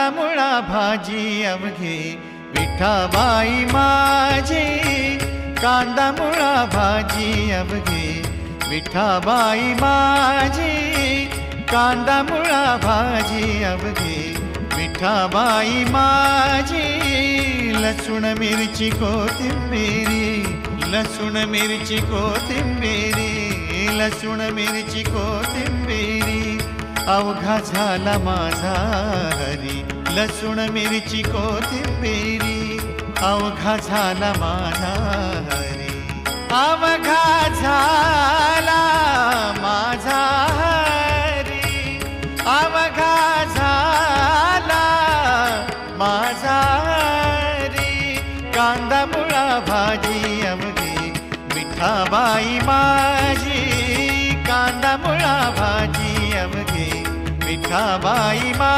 कांदा मुळा भाजी अवघे विठाबाई माझी, कांदा मुळा भाजी अवघे विठाबाई माझी, कांदा मुळा भाजी अवघे विठाबाई माझी. लसूण मिरची कोथिंबिरी, लसूण मिरची कोथिंबिरी, लसूण मिरची कोथिंबिरी अवघा झाला माझा हरी. लसूण मिरची कोथिंबिरी अवघा झाला माझा हरी. अवघा झाला माझा हरी, अवघा झाला माझा हरी. कांदा मुळा भाजी अवघे विठाबाई माझी, कांदा मुळा भाजी अवघे विठाबाई माझी.